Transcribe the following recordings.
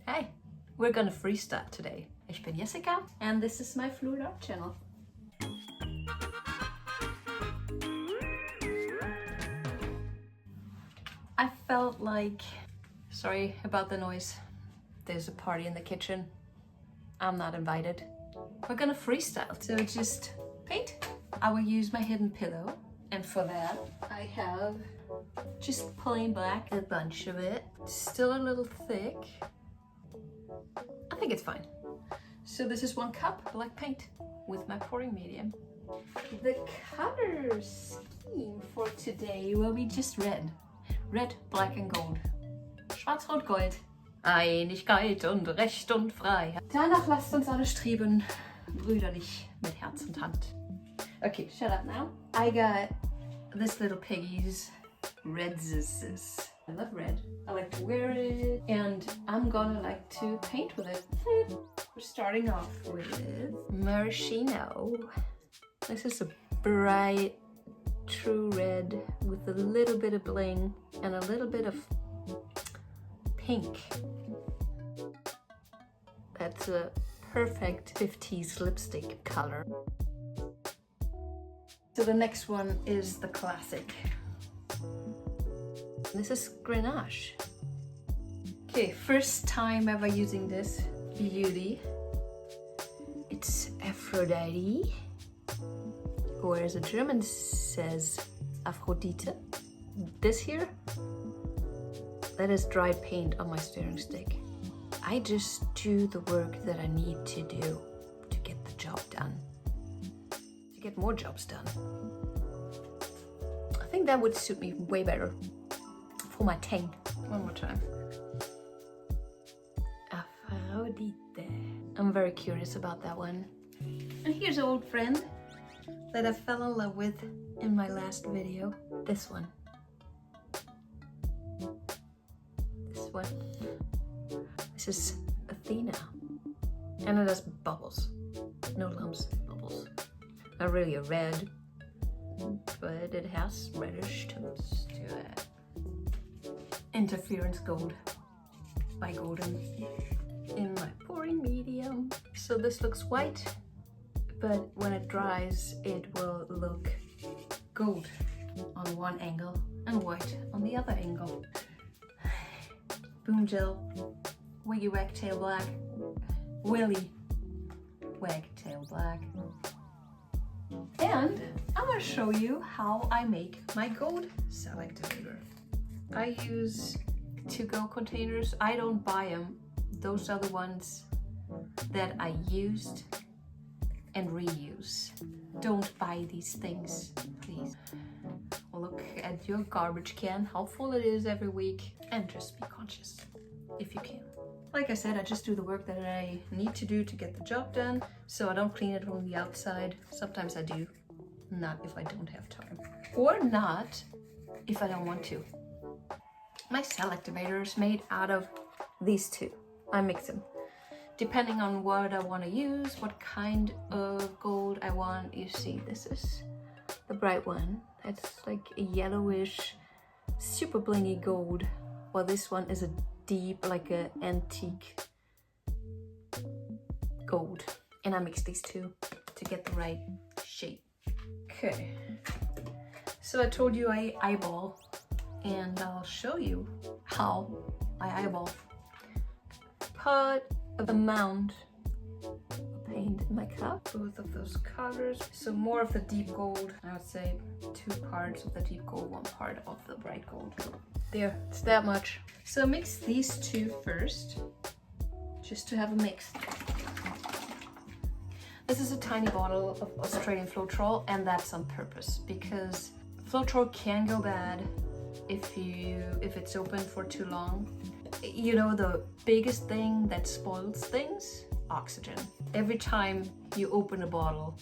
Hey, we're gonna freestyle today. Ich bin Jessica and this is my fluidart channel. I felt like, sorry about the noise, there's a party in the kitchen. I'm not invited. We're gonna freestyle, so just paint. I will use my hidden pillow, and for that I have just plain black, a bunch of it. Still a little thick. I think it's fine. So this is 1 cup black paint with my Pouringmedium. The color scheme for today will be just red. Red, black and gold. Schwarz, Rot, Gold. Einigkeit und Recht und Freiheit. Danach lasst uns alle streben, brüderlich mit Herz und Hand. Okay, shut up now. I got this little piggy's red zzzz. I love red. I like to wear it and I'm gonna like to paint with it. We're starting off with Maraschino. This is a bright, true red with a little bit of bling and a little bit of pink. That's a perfect 50s lipstick color. So the next one is the classic. This is Grenache. Okay, first time ever using this beauty. It's Aphrodite, or as a German says, Aphrodite. This here, that is dried paint on my stirring stick. I just do the work that I need to do to get the job done, to get more jobs done. I think that would suit me way better for my tongue. One more time. Aphrodite. I'm very curious about that one. And here's an old friend that I fell in love with in my last video. This one. This one. This is Athena. And it has bubbles. No lumps, bubbles. Not really a red, but it has reddish tones to it. Interference gold by Golden in my Pouringmedium. So this looks white, but when it dries it will look gold on one angle and white on the other angle. Boomgel, wiggy wagtail black, willie wagtail black. And I'm gonna show you how I make my gold Cellactivator. I use to-go containers. I don't buy them. Those are the ones that I used and reuse. Don't buy these things, please. Look at your garbage can, how full it is every week, and just be conscious if you can. Like I said, I just do the work that I need to do to get the job done, so I don't clean it from the outside. Sometimes I do, not if I don't have time. Or not if I don't want to. My Cellactivator is made out of these two. I mix them. Depending on what I want to use, what kind of gold I want. You see, this is the bright one. It's like a yellowish, super blingy gold. While this one is a deep, like an antique gold. And I mix these two to get the right shape. Okay. So I told you I eyeball, and I'll show you how I eyeball. Put a amount of paint in my cup, both of those colors. So more of the deep gold, I would say 2 parts of the deep gold, 1 part of the bright gold. There, it's that much. So mix these two first, just to have a mix. This is a tiny bottle of Australian floetrol, and that's on purpose because floetrol can go bad if it's open for too long. You know, the biggest thing that spoils things? Oxygen. Every time you open a bottle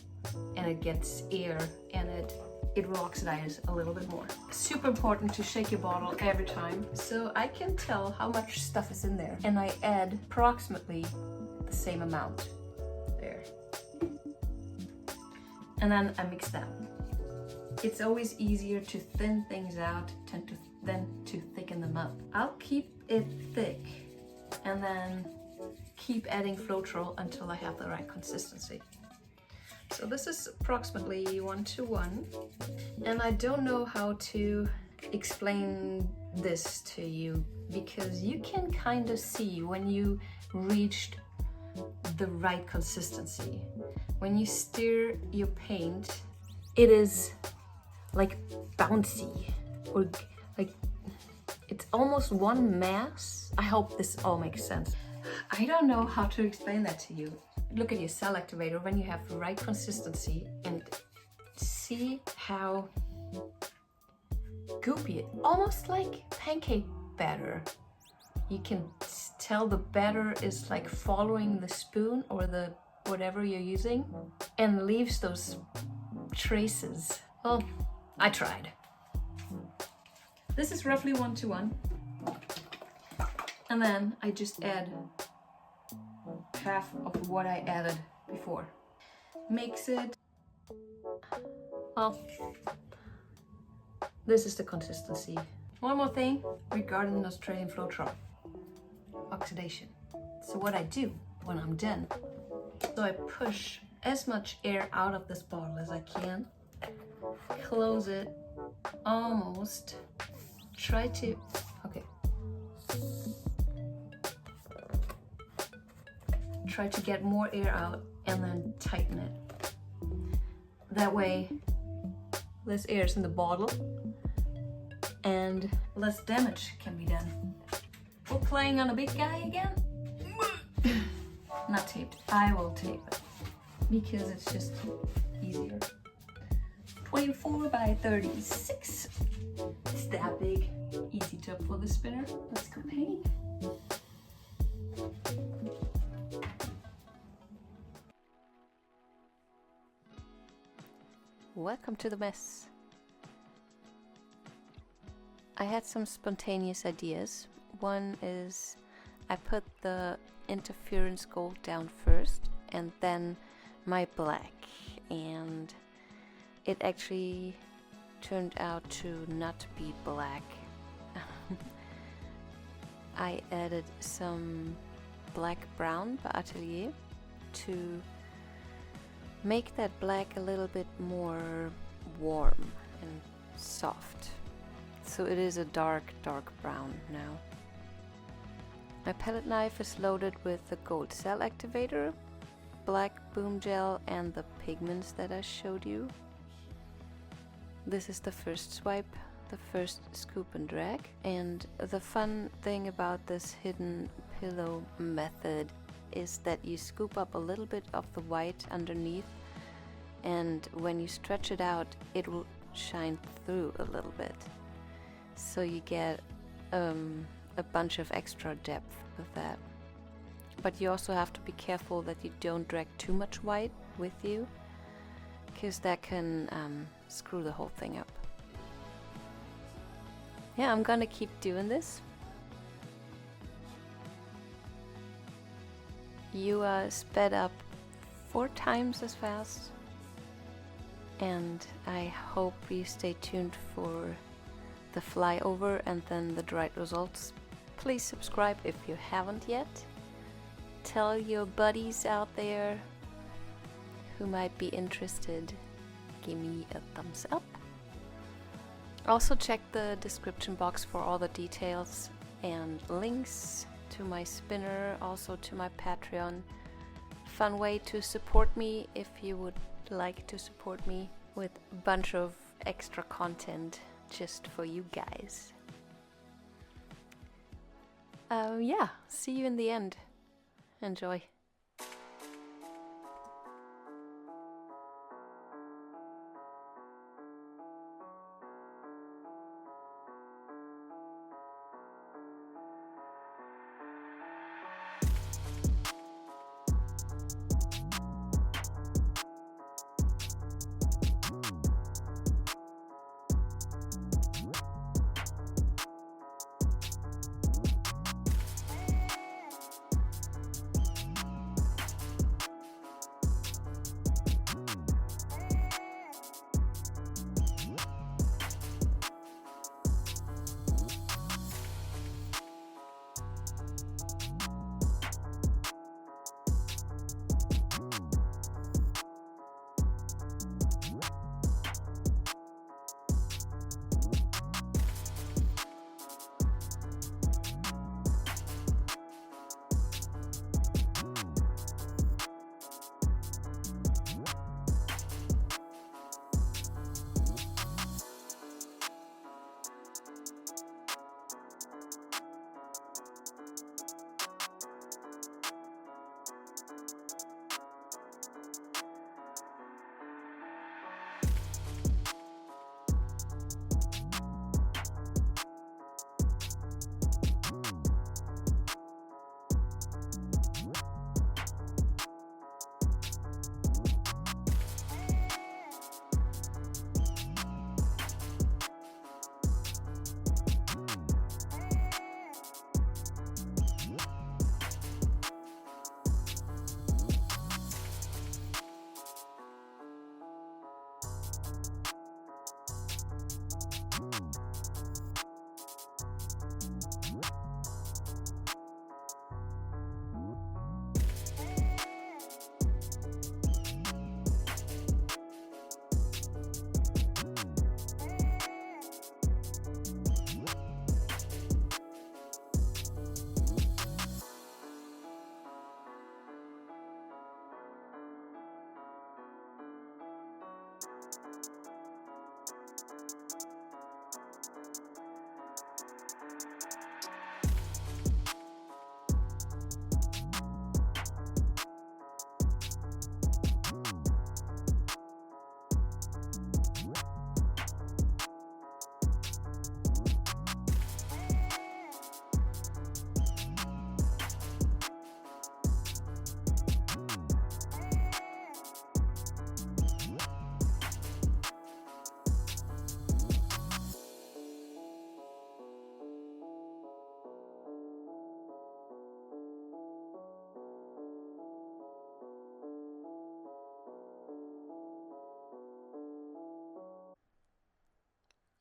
and it gets air in it, it will oxidize a little bit more. Super important to shake your bottle every time, so I can tell how much stuff is in there, and I add approximately the same amount. There. And then I mix that. It's always easier to thin things out than to thicken them up. I'll keep it thick and then keep adding floetrol until I have the right consistency. So this is approximately 1:1, and I don't know how to explain this to you, because you can kind of see when you reached the right consistency. When you stir your paint, it is like bouncy, or like it's almost one mass. I hope this all makes sense. I don't know how to explain that to you. Look at your Cellactivator when you have the right consistency and see how goopy it, almost like pancake batter. You can tell the batter is like following the spoon or the whatever you're using and leaves those traces. Well, I tried. This is roughly 1:1. And then I just add half of what I added before. Mix it. Well, this is the consistency. One more thing regarding Australian floetrol. Oxidation. So what I do when I'm done, so I push as much air out of this bottle as I can, close it almost, try to, okay, try to get more air out and then tighten it. That way less air is in the bottle and less damage can be done. We're playing on a big guy again. Not taped. I will tape it because it's just easier. 24 by 36. It's that big. Easy tip for the spinner. Let's go paint. Welcome to the mess. I had some spontaneous ideas. One is I put the interference gold down first and then my black, and it actually turned out to not be black. I added some black brown by Atelier to make that black a little bit more warm and soft. So it is a dark brown now. My palette knife is loaded with the gold Cellactivator, black boomgel, and the pigments that I showed you. This is the first swipe, the first scoop and drag. And the fun thing about this hidden pillow method is that you scoop up a little bit of the white underneath, and when you stretch it out, it will shine through a little bit. So you get a bunch of extra depth with that. But you also have to be careful that you don't drag too much white with you, because that can screw the whole thing up. Yeah, I'm gonna keep doing this. You sped up 4 times as fast, and I hope you stay tuned for the flyover and then the dried results. Please subscribe if you haven't yet. Tell your buddies out there who might be interested. Give me a thumbs up. Also check the description box for all the details and links to my spinner, also to my Patreon. Fun way to support me if you would like to support me with a bunch of extra content just for you guys. Yeah, see you in the end. Enjoy.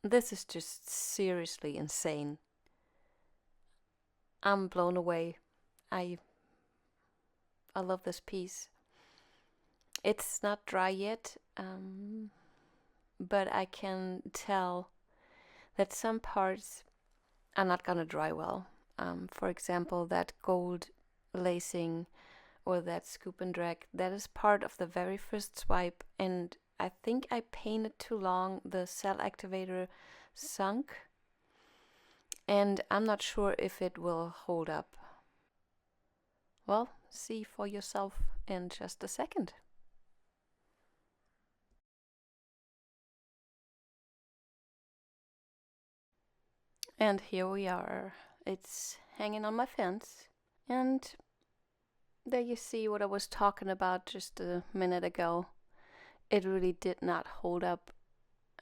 This is just seriously insane. I'm blown away. I love this piece. It's not dry yet, but I can tell that some parts are not gonna dry well. For example, that gold lacing or that scoop and drag, that is part of the very first swipe, and I think I painted too long. The Cellactivator sunk, and I'm not sure if it will hold up. Well, see for yourself in just a second. And here we are. It's hanging on my fence. And there you see what I was talking about just a minute ago. It really did not hold up.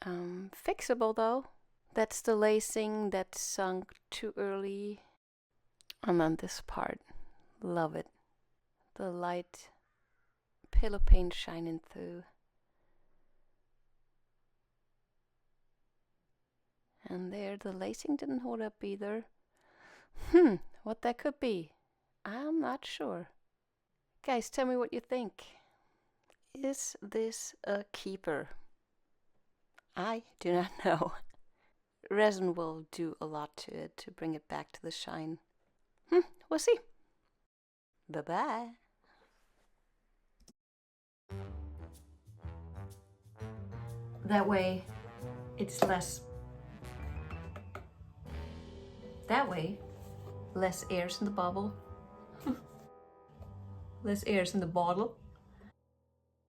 Fixable though. That's the lacing that sunk too early. And then this part. Love it. The light pillow paint shining through. And there the lacing didn't hold up either. What that could be, I'm not sure. Guys, tell me what you think. Is this a keeper? I do not know. Resin will do a lot to it to bring it back to the shine. We'll see. Bye-bye. That way, it's less. That way, less airs in the bubble. Less airs in the bottle.